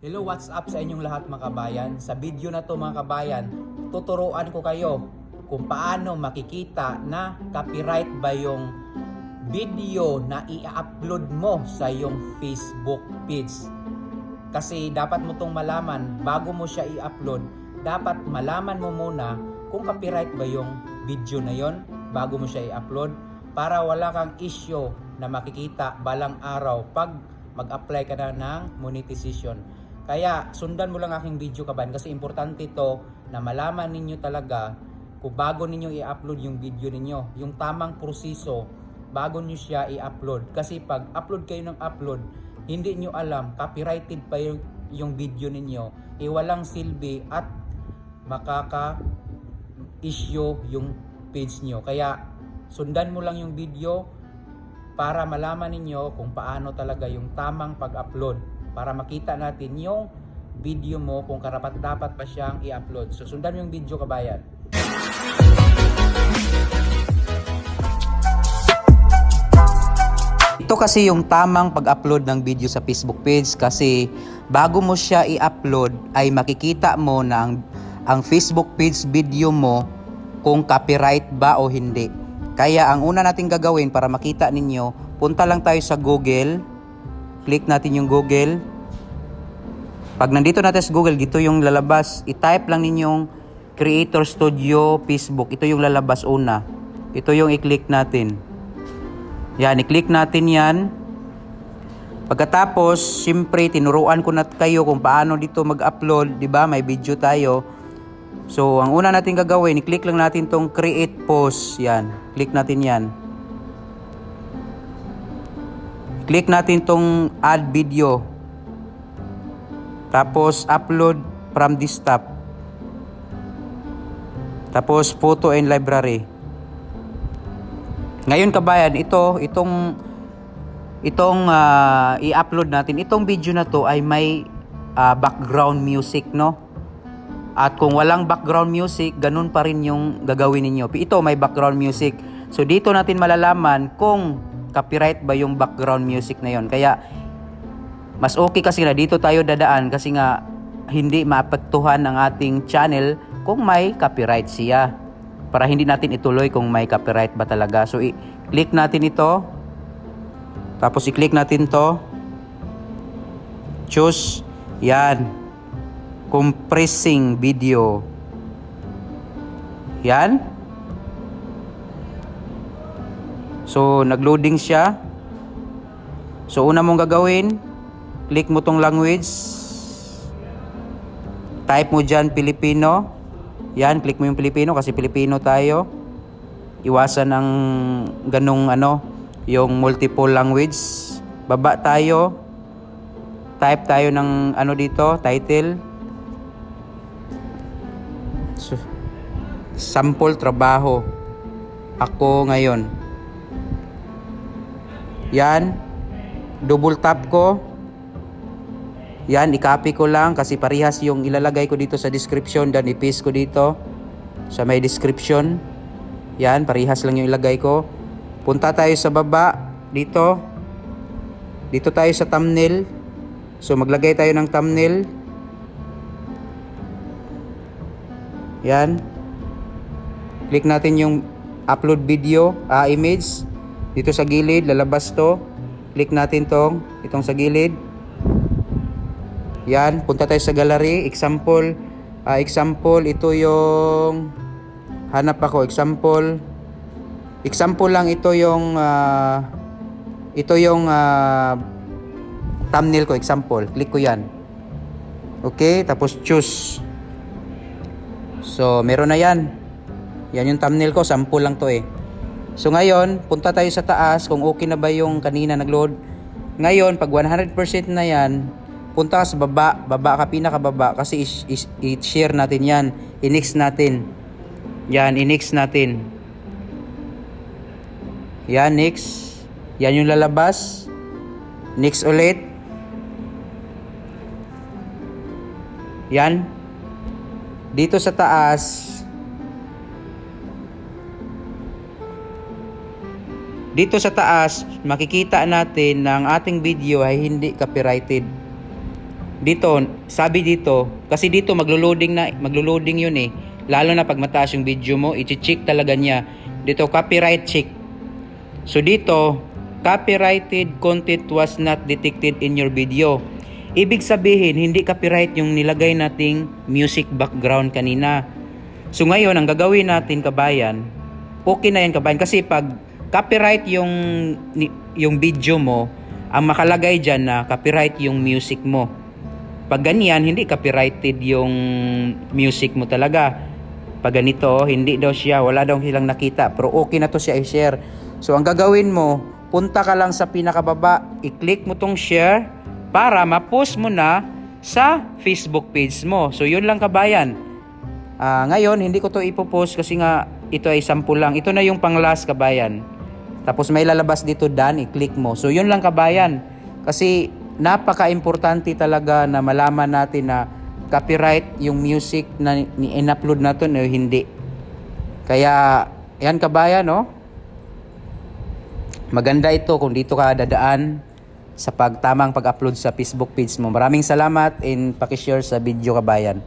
Hello, what's up sa inyong lahat mga kabayan? Sa video na to mga kabayan, tuturuan ko kayo kung paano makikita na copyright ba yung video na i-upload mo sa yung Facebook page. Kasi dapat mo tong malaman bago mo siya i-upload, dapat malaman mo muna kung copyright ba yung video na yon bago mo siya i-upload para wala kang issue na makikita balang araw pag mag-apply ka na ng monetization. Kaya sundan mo lang aking video kabayan kasi importante ito na malaman ninyo talaga kung bago ninyo i-upload yung video ninyo, yung tamang proseso bago nyo siya i-upload. Kasi pag upload kayo ng upload, hindi nyo alam, copyrighted pa yung video ninyo, walang silbi at makaka-issue yung page nyo. Kaya sundan mo lang yung video para malaman ninyo kung paano talaga yung tamang pag-upload. Para makita natin yung video mo kung karapat-dapat pa siyang i-upload. So sundan yung video kabayan. Ito kasi yung tamang pag-upload ng video sa Facebook page kasi bago mo siya i-upload ay makikita mo na ang Facebook page video mo kung copyright ba o hindi. Kaya ang una natin gagawin para makita ninyo, punta lang tayo sa Google. Click natin yung Google. Pag nandito natin sa Google, dito yung lalabas. I-type lang ninyong Creator Studio Facebook. Ito yung lalabas una. Ito yung i-click natin. Yan, i-click natin yan. Pagkatapos, siyempre, tinuruan ko na kayo kung paano dito mag-upload. Diba? May video tayo. So, ang una natin gagawin, i-click lang natin tong Create Post. Yan. Click natin yan. Click natin tong add video. Tapos upload from desktop. Tapos photo and library. Ngayon kabayan, itong i-upload natin, itong video na to ay may background music, no? At kung walang background music, ganun pa rin yung gagawin ninyo. Ito may background music. So dito natin malalaman kung copyright ba yung background music na yon. Kaya mas okay kasi na dito tayo dadaan kasi nga hindi maapektuhan ng ating channel kung may copyright siya. Para hindi natin ituloy kung may copyright ba talaga. So i-click natin ito. Tapos i-click natin to. Choose. Yan. Compressing video. Yan. So, nag-loading siya. So, una mong gagawin, click mo tong language. Type mo dyan, Filipino. Yan, click mo yung Filipino kasi Filipino tayo. Iwasan ng ganong yung multiple language. Baba tayo. Type tayo ng dito, title. So, sample trabaho. Ako ngayon. Yan, double tap ko. Yan, i-copy ko lang kasi parehas yung ilalagay ko dito sa description dan i-paste ko dito sa may description. Yan, parehas lang yung ilagay ko. Punta tayo sa baba dito. Dito tayo sa thumbnail. So maglagay tayo ng thumbnail. Yan. Click natin yung upload video, image. Dito sa gilid, lalabas to. Click natin itong sa gilid. Yan, punta tayo sa gallery. Example, ito yung hanap ako. Example lang ito yung thumbnail ko. Example, click ko yan. Okay, tapos choose. So, meron na yan. Yan yung thumbnail ko. Sample lang to eh. So ngayon, punta tayo sa taas kung okay na ba yung kanina nag-load. Ngayon, pag 100% na yan, punta ka sa baba. Baba ka, pinakababa kasi i-share natin yan. I-next natin. Yan, i-next natin. Yan, next. Yan yung lalabas. Next ulit. Yan. Dito sa taas, makikita natin na ang ating video ay hindi copyrighted. Dito, sabi dito, kasi dito maglo-loading yun eh. Lalo na pag mataas yung video mo, i-check talaga niya. Dito, copyright check. So dito, copyrighted content was not detected in your video. Ibig sabihin, hindi copyright yung nilagay nating music background kanina. So ngayon, ang gagawin natin kabayan, okay na yan kabayan. Kasi pag copyright yung video mo, ang makalagay dyan na copyright yung music mo. Pag ganyan, hindi copyrighted yung music mo talaga. Pag ganito, hindi daw siya, wala daw silang nakita. Pero okay na to siya i-share. So ang gagawin mo, punta ka lang sa pinakababa, i-click mo tong share para ma-post mo na sa Facebook page mo. So yun lang kabayan. Ngayon, hindi ko to ipopost kasi nga ito ay sample lang. Ito na yung pang-last kabayan. Tapos may lalabas dito done, i-click mo. So yun lang kabayan. Kasi napaka-importante talaga na malaman natin na copyright yung music na in-upload natin o hindi. Kaya yan kabayan, no? Maganda ito kung dito ka dadaan sa tamang pag-upload sa Facebook page mo. Maraming salamat and paki-share sa video kabayan.